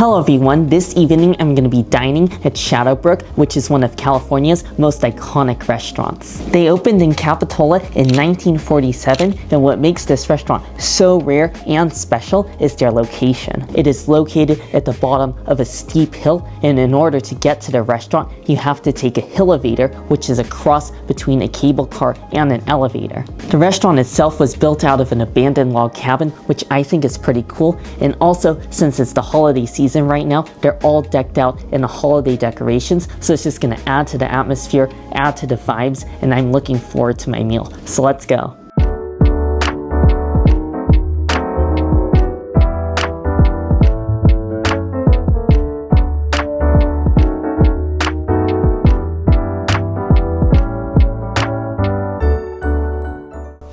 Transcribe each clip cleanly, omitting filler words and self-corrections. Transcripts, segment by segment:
Hello everyone, this evening I'm going to be dining at Shadowbrook, which is one of California's most iconic restaurants. They opened in Capitola in 1947, and what makes this restaurant so rare and special is their location. It is located at the bottom of a steep hill, and in order to get to the restaurant, you have to take a hillavator, which is a cross between a cable car and an elevator. The restaurant itself was built out of an abandoned log cabin, which I think is pretty cool, and also since it's the holiday season right now, they're all decked out in the holiday decorations, so it's just going to add to the atmosphere, add to the vibes, and I'm looking forward to my meal. So let's go.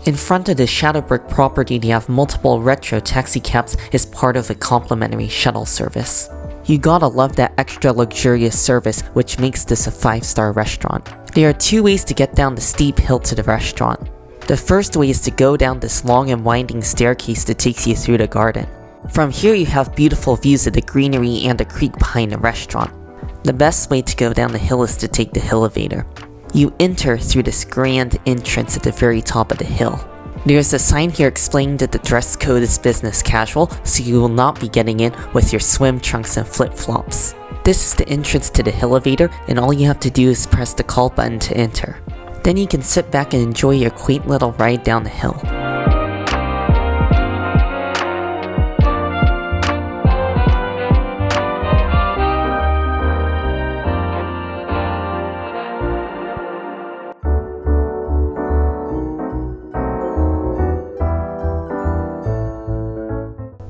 In front of the Shadowbrook property, they have multiple retro taxicabs as part of a complimentary shuttle service. You gotta love that extra luxurious service, which makes this a 5-star restaurant. There are 2 ways to get down the steep hill to the restaurant. The first way is to go down this long and winding staircase that takes you through the garden. From here you have beautiful views of the greenery and the creek behind the restaurant. The best way to go down the hill is to take the hillavator. You enter through this grand entrance at the very top of the hill. There's a sign here explaining that the dress code is business casual, so you will not be getting in with your swim trunks and flip-flops. This is the entrance to the hillavator, and all you have to do is press the call button to enter. Then you can sit back and enjoy your quaint little ride down the hill.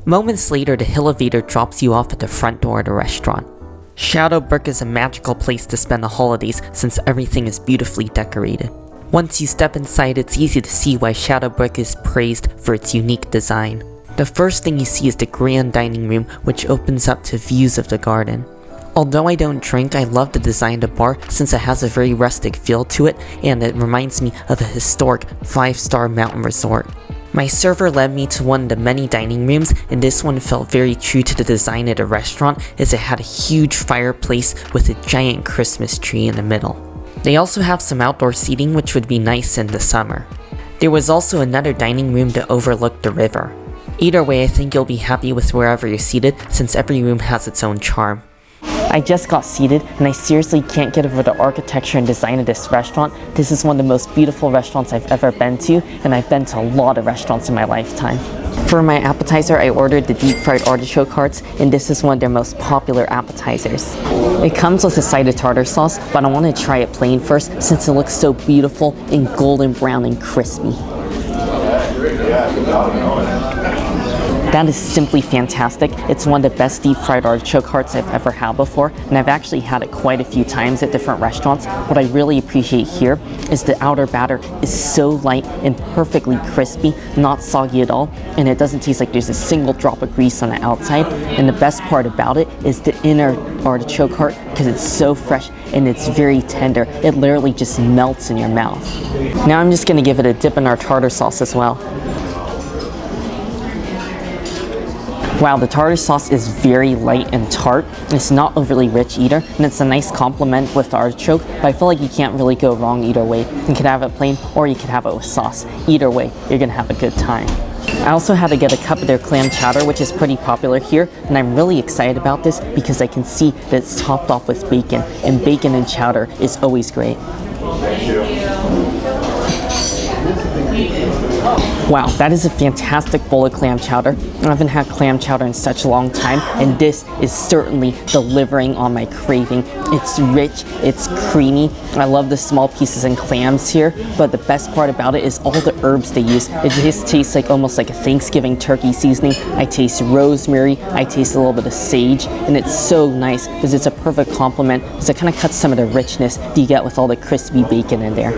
Moments later, the hillavator drops you off at the front door of the restaurant. Shadowbrook is a magical place to spend the holidays since everything is beautifully decorated. Once you step inside, it's easy to see why Shadowbrook is praised for its unique design. The first thing you see is the grand dining room, which opens up to views of the garden. Although I don't drink, I love the design of the bar since it has a very rustic feel to it, and it reminds me of a historic 5-star mountain resort. My server led me to one of the many dining rooms, and this one felt very true to the design of the restaurant as it had a huge fireplace with a giant Christmas tree in the middle. They also have some outdoor seating, which would be nice in the summer. There was also another dining room that overlooked the river. Either way, I think you'll be happy with wherever you're seated since every room has its own charm. I just got seated, and I seriously can't get over the architecture and design of this restaurant. This is one of the most beautiful restaurants I've ever been to, and I've been to a lot of restaurants in my lifetime. For my appetizer, I ordered the deep fried artichoke hearts, and this is one of their most popular appetizers. It comes with a side of tartar sauce, but I want to try it plain first since it looks so beautiful and golden brown and crispy. That is simply fantastic. It's one of the best deep fried artichoke hearts I've ever had before, and I've actually had it quite a few times at different restaurants. What I really appreciate here is the outer batter is so light and perfectly crispy, not soggy at all, and it doesn't taste like there's a single drop of grease on the outside. And the best part about it is the inner artichoke heart, because it's so fresh and it's very tender. It literally just melts in your mouth. Now I'm just going to give it a dip in our tartar sauce as well. Wow, the tartar sauce is very light and tart. It's not overly rich either, and it's a nice complement with the artichoke, but I feel like you can't really go wrong either way. You could have it plain, or you could have it with sauce. Either way, you're gonna have a good time. I also had to get a cup of their clam chowder, which is pretty popular here, and I'm really excited about this because I can see that it's topped off with bacon, and bacon and chowder is always great. Wow, that is a fantastic bowl of clam chowder. I haven't had clam chowder in such a long time, and this is certainly delivering on my craving. It's rich, it's creamy. I love the small pieces and clams here, but the best part about it is all the herbs they use. It just tastes like almost like a Thanksgiving turkey seasoning. I taste rosemary, I taste a little bit of sage, and it's so nice because it's a perfect complement because it kind of cuts some of the richness that you get with all the crispy bacon in there.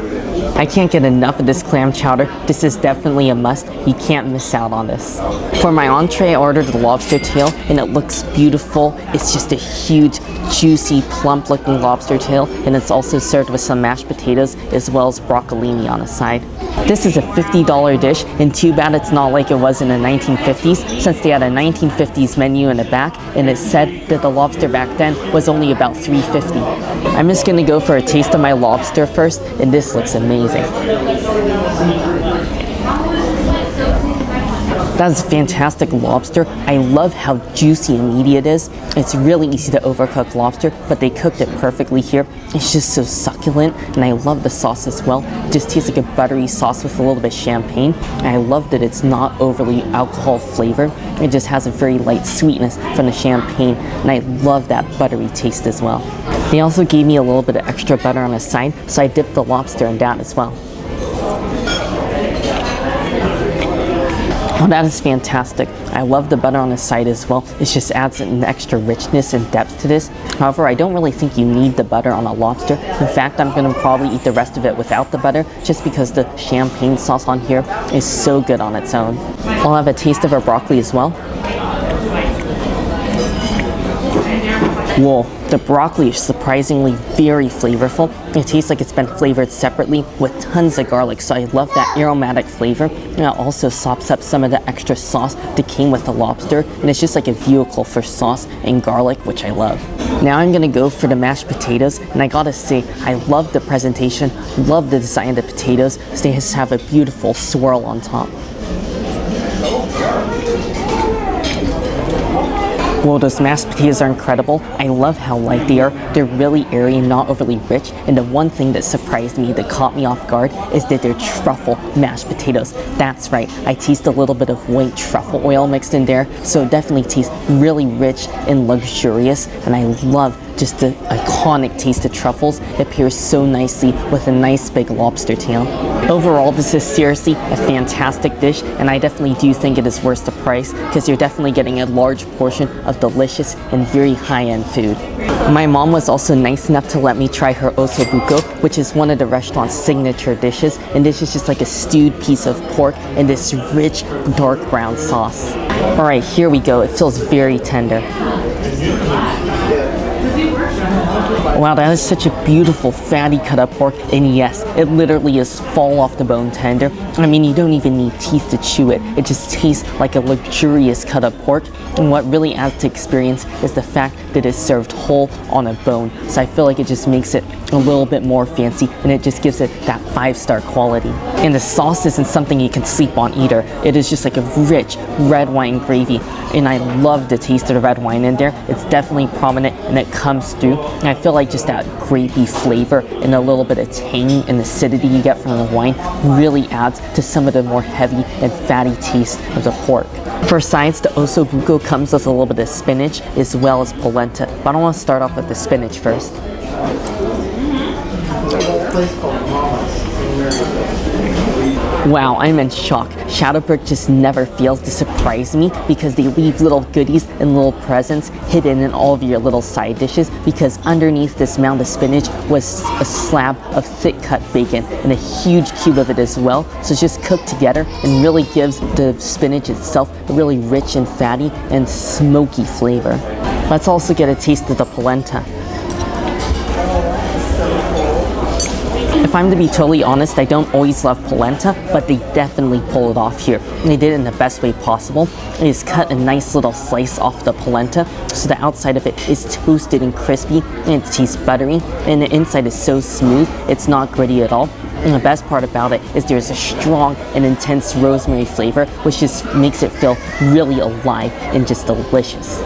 I can't get enough of this clam chowder. This is definitely definitely a must. You can't miss out on this. For my entree, I ordered the lobster tail, and it looks beautiful. It's just a huge, juicy, plump-looking lobster tail, and it's also served with some mashed potatoes as well as broccolini on the side. This is a $50 dish, and too bad it's not like it was in the 1950s, since they had a 1950s menu in the back, and it said that the lobster back then was only about $3.50. I'm just gonna go for a taste of my lobster first, and this looks amazing. That is fantastic lobster. I love how juicy and meaty it is. It's really easy to overcook lobster, but they cooked it perfectly here. It's just so succulent, and I love the sauce as well. It just tastes like a buttery sauce with a little bit of champagne. And I love that it's not overly alcohol flavored. It just has a very light sweetness from the champagne, and I love that buttery taste as well. They also gave me a little bit of extra butter on the side, so I dipped the lobster in that as well. Oh, that is fantastic. I love the butter on the side as well. It just adds an extra richness and depth to this. However, I don't really think you need the butter on a lobster. In fact, I'm going to probably eat the rest of it without the butter, just because the champagne sauce on here is so good on its own. I'll have a taste of our broccoli as well. Whoa, the broccoli is surprisingly very flavorful. It tastes like it's been flavored separately with tons of garlic, so I love that aromatic flavor. And it also sops up some of the extra sauce that came with the lobster, and it's just like a vehicle for sauce and garlic, which I love. Now I'm gonna go for the mashed potatoes, and I gotta say, I love the presentation, love the design of the potatoes. They just have a beautiful swirl on top. Well, those mashed potatoes are incredible. I love how light they are. They're really airy and not overly rich. And the one thing that surprised me, that caught me off guard, is that they're truffle mashed potatoes. That's right, I taste a little bit of white truffle oil mixed in there, so it definitely tastes really rich and luxurious. And I love just the iconic taste of truffles. It pairs so nicely with a nice big lobster tail. Overall, this is seriously a fantastic dish, and I definitely do think it is worth the price, because you're definitely getting a large portion of delicious and very high-end food. My mom was also nice enough to let me try her ossobuco, which is one of the restaurant's signature dishes, and this is just like a stewed piece of pork in this rich dark brown sauce. Alright, here we go. It feels very tender. Wow, that is such a beautiful fatty cut up pork, and yes, it literally is fall off the bone tender. I mean, you don't even need teeth to chew it. It just tastes like a luxurious cut up pork, and what really adds to experience is the fact that it's served whole on a bone. So I feel like it just makes it a little bit more fancy, and it just gives it that 5-star quality. And the sauce isn't something you can sleep on either. It is just like a rich red wine gravy, and I love the taste of the red wine in there. It's definitely prominent, and it comes through. And I feel like just that grapey flavor and a little bit of tang and acidity you get from the wine really adds to some of the more heavy and fatty taste of the pork. For sides, the ossobuco comes with a little bit of spinach as well as polenta, but I want to start off with the spinach first. Wow, I'm in shock. Shadowbrook just never fails to surprise me, because they leave little goodies and little presents hidden in all of your little side dishes, because underneath this mound of spinach was a slab of thick cut bacon and a huge cube of it as well. So it's just cooked together and really gives the spinach itself a really rich and fatty and smoky flavor. Let's also get a taste of the polenta. If I'm to be totally honest, I don't always love polenta, but they definitely pull it off here. And they did it in the best way possible. It is cut a nice little slice off the polenta, so the outside of it is toasted and crispy, and it tastes buttery, and the inside is so smooth, it's not gritty at all. And the best part about it is there's a strong and intense rosemary flavor, which just makes it feel really alive and just delicious.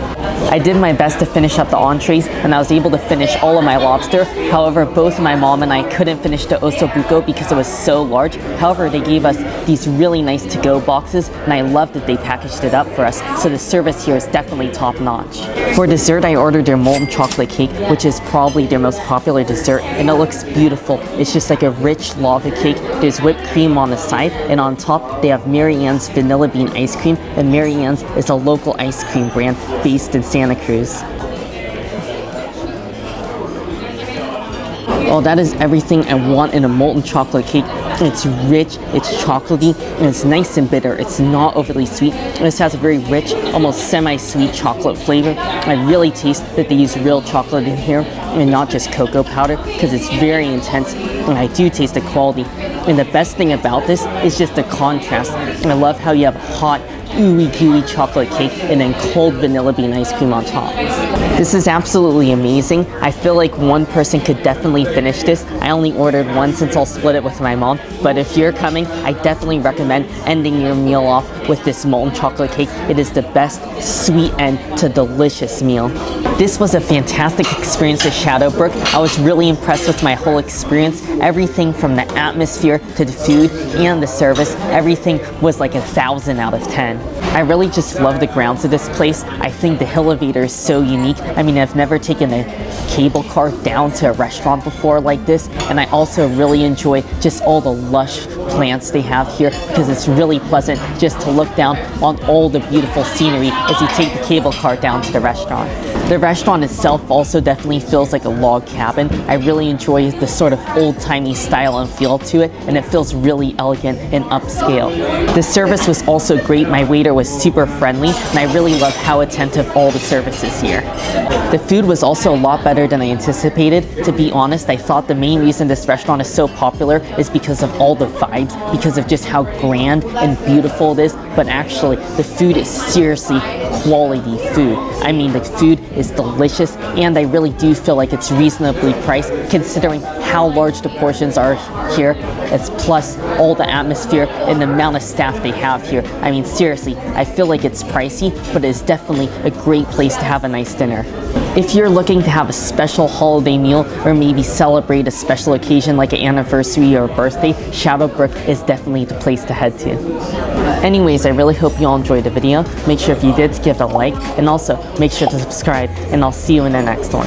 I did my best to finish up the entrees, and I was able to finish all of my lobster. However, both my mom and I couldn't finish the ossobuco because it was so large. However, they gave us these really nice to-go boxes, and I love that they packaged it up for us, so the service here is definitely top-notch. For dessert, I ordered their molten chocolate cake, which is probably their most popular dessert, and it looks beautiful. It's just like a rich lava cake. There's whipped cream on the side, and on top they have Mary Ann's vanilla bean ice cream, and Mary Ann's is a local ice cream brand based in Santa Cruz. Oh, that is everything I want in a molten chocolate cake. It's rich, it's chocolatey, and it's nice and bitter. It's not overly sweet. This has a very rich, almost semi-sweet chocolate flavor. I really taste that they use real chocolate in here and not just cocoa powder, because it's very intense, and I do taste the quality. And the best thing about this is just the contrast. I love how you have hot, ooey gooey chocolate cake and then cold vanilla bean ice cream on top. This is absolutely amazing. I feel like one person could definitely finish this. I only ordered one since I'll split it with my mom, but if you're coming, I definitely recommend ending your meal off with this molten chocolate cake. It is the best sweet end to delicious meal. This was a fantastic experience at Shadowbrook. I was really impressed with my whole experience. Everything from the atmosphere to the food and the service, everything was like 1,000 out of 10. I really just love the grounds of this place. I think the hillavator is so unique. I mean, I've never taken a cable car down to a restaurant before like this, and I also really enjoy just all the lush plants they have here, because it's really pleasant just to look down on all the beautiful scenery as you take the cable car down to the restaurant. The restaurant itself also definitely feels like a log cabin. I really enjoy the sort of old-timey style and feel to it, and it feels really elegant and upscale. The service was also great. My waiter was super friendly, and I really love how attentive all the service is here. The food was also a lot better than I anticipated. To be honest, I thought the main reason this restaurant is so popular is because of all the vibes, because of just how grand and beautiful it is, but actually the food is seriously quality food. I mean, the food is delicious, and I really do feel like it's reasonably priced considering how large the portions are here. It's plus all the atmosphere and the amount of staff they have here. I mean, seriously, I feel like it's pricey, but it's definitely a great place to have a nice dinner. If you're looking to have a special holiday meal or maybe celebrate a special occasion like an anniversary or a birthday, Shadowbrook is definitely the place to head to. Anyways, I really hope you all enjoyed the video. Make sure if you did to give it a like, and also make sure to subscribe, and I'll see you in the next one.